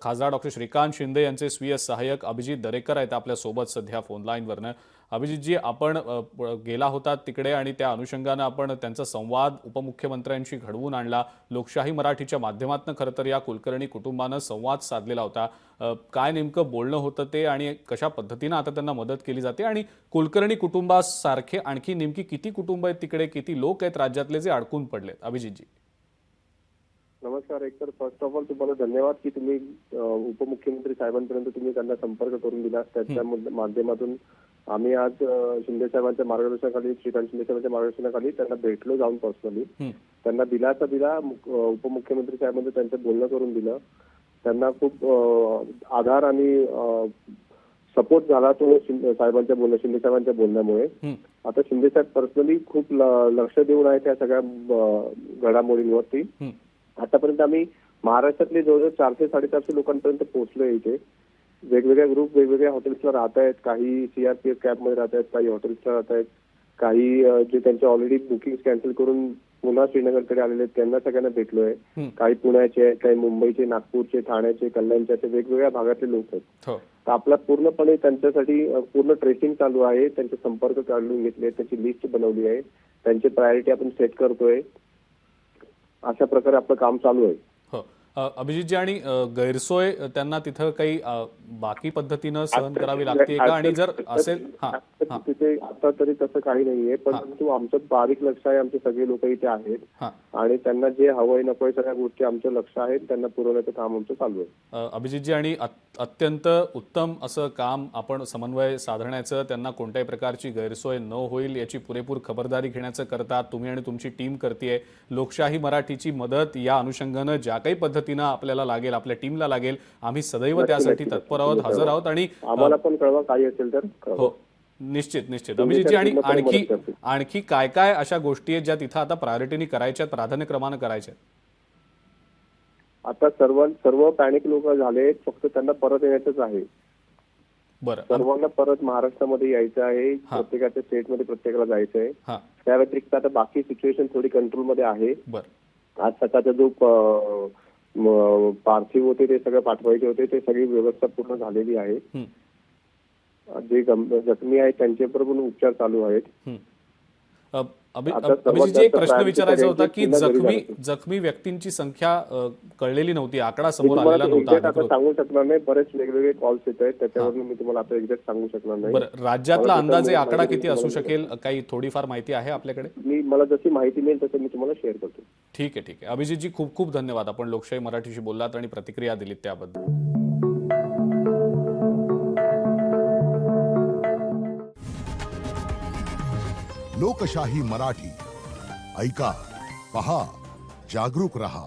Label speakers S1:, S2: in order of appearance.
S1: खासदार डॉक्टर श्रीकांत शिंदे यांचे स्वीय सहाय्यक अभिजित दरेकर आहेत आपल्या सोबत सध्या फोन लाईनवरनं। अभिजितजी, आपण गेला होता तिकडे आणि त्या अनुषंगाने आपण त्यांचा संवाद उपमुख्यमंत्र्यांशी घडवून आणला। लोकशाही मराठीच्या माध्यमातून खरं तर या कुलकर्णी कुटुंबाने संवाद साधलेला होता। काय नेमकं बोलणं होतं ते आणि कशा पद्धतीने आता त्यांना मदत केली जाते आणि कुलकर्णी कुटुंबासारखे आणखी नेमकी किती कुटुंब आहेत तिकडे, किती लोक आहेत राज्यातले जे अडकून पडलेत? अभिजितजी
S2: नमस्कार। एक तर फर्स्ट ऑफ ऑल तुम्हाला धन्यवाद की तुम्ही उपमुख्यमंत्री साहेबांपर्यंत तुम्ही त्यांना संपर्क करून दिला। त्याच्या माध्यमातून आम्ही आज शिंदे साहेबांच्या मार्गदर्शनाखाली, श्रीकांत शिंदे साहेबांच्या मार्गदर्शनाखाली त्यांना भेटलो जाऊन पर्सनली। त्यांना दिलासा दिला। उपमुख्यमंत्री साहेबांचं त्यांचं बोलणं करून दिलं। त्यांना खूप आधार आणि सपोर्ट झाला तो शिंदे साहेबांच्या बोलण्यामुळे। आता शिंदे साहेब पर्सनली खूप लक्ष देऊन आहे त्या सगळ्या घडामोडींवरती। आतापर्यंत आम्ही महाराष्ट्रातले जवळजवळ 400 ते 450 लोकांपर्यंत पोहोचलोय। इथे वेगवेगळ्या ग्रुप वेगवेगळ्या हॉटेल्सला राहत आहेत, काही सीआरपीएफ कॅम्पमध्ये राहत आहेत, काही हॉटेल्सला राहत आहेत, काही जे त्यांचे ऑलरेडी बुकिंग कॅन्सल करून पुन्हा श्रीनगरकडे आलेले आहेत त्यांना सगळ्यांना भेटलोय। काही पुण्याचे आहेत, काही मुंबईचे, नागपूरचे, ठाण्याचे, कल्याणचे, असे वेगवेगळ्या भागातले लोक आहेत। तर आपला पूर्णपणे त्यांच्यासाठी पूर्ण ट्रेसिंग चालू आहे। त्यांचे संपर्क काढून घेतले, त्याची लिस्ट बनवली आहे, त्यांची प्रायोरिटी आपण सेट करतोय। अशा प्रकारे आपलं काम चालू आहे।
S1: अभिजितजी, आणि गैरसोय त्यांना तिथं काही बाकी पद्धतीनं सहन करावी लागते का? आणि जर असेल
S2: तिथे आता तरी तसं काही नाहीये, परंतु आमचं बारीक लक्ष आहे, आमचे सगळे लोक इथे आहेत आणि त्यांना जे हवंय नकोय सगळ्या गोष्टी आमचं लक्ष आहे, त्यांना पुरवण्याचं काम आमचं चालू आहे।
S1: अभिजितजी, आणि अत्यंत उत्तम असं काम आपण समन्वय साधण्याचं, त्यांना कोणत्याही प्रकारची गैरसोय न होईल याची पुरेपूर खबरदारी घेण्याचं करतात तुम्ही आणि तुमची टीम करतेय। लोकशाही मराठीची मदत या अनुषंगानं ज्या काही पद्धतीनं आपल्याला लागेल, आपल्या टीमला लागेल, आम्ही सदैव त्यासाठी तत्पर आहोत, हजर आहोत। आणि
S2: आम्हाला पण कळवा काही असेल तर।
S1: हो, निश्चित निश्चित अभिजितजी। आणि आणखी काय काय अशा गोष्टी आहेत ज्या तिथं आता प्रायोरिटीने करायच्यात, प्राधान्यक्रमाने करायच्यात?
S2: आता सर्व पॅनिक लोक झाले, फक्त त्यांना परत येण्याचंच आहे।
S1: बरं,
S2: सर्वांना परत महाराष्ट्रामध्ये यायचं आहे, प्रत्येकाच्या स्टेटमध्ये प्रत्येकाला जायचं आहे। त्या व्यतिरिक्त आता बाकी सिच्युएशन थोडी कंट्रोलमध्ये आहे। आज सकाळचा जो पार्थिव होते ते सगळं पाठवायचे होते, ते सगळी व्यवस्था पूर्ण झालेली आहे। जे जखमी आहेत त्यांच्यावर पण उपचार चालू आहेत।
S1: अभिजितजी, एक प्रश्न विचारायचा होता की जखमी व्यक्तींची संख्या कळलेली नव्हती, आकडा समोर आलेला नव्हता।
S2: आता सांगू शकणार नाही, बरेच वेगवेगळे कॉल्स येत आहेत, त्याच्यावरून मी तुम्हाला आता एक्झॅक्ट सांगू शकणार नाही।
S1: बरं, राज्यातला अंदाजे आकडा किती असू शकेल, काही थोडीफार माहिती आहे आपल्याकडे?
S2: मला जशी माहिती मिळेल तसं मी तुम्हाला शेअर करतो।
S1: ठीक आहे, ठीक आहे अभिजितजी, खूप खूप धन्यवाद। आपण लोकशाही मराठीशी बोललात आणि प्रतिक्रिया दिलीत त्याबद्दल।
S3: लोकशाही मराठी ऐका, पहा, जागरूक रहा।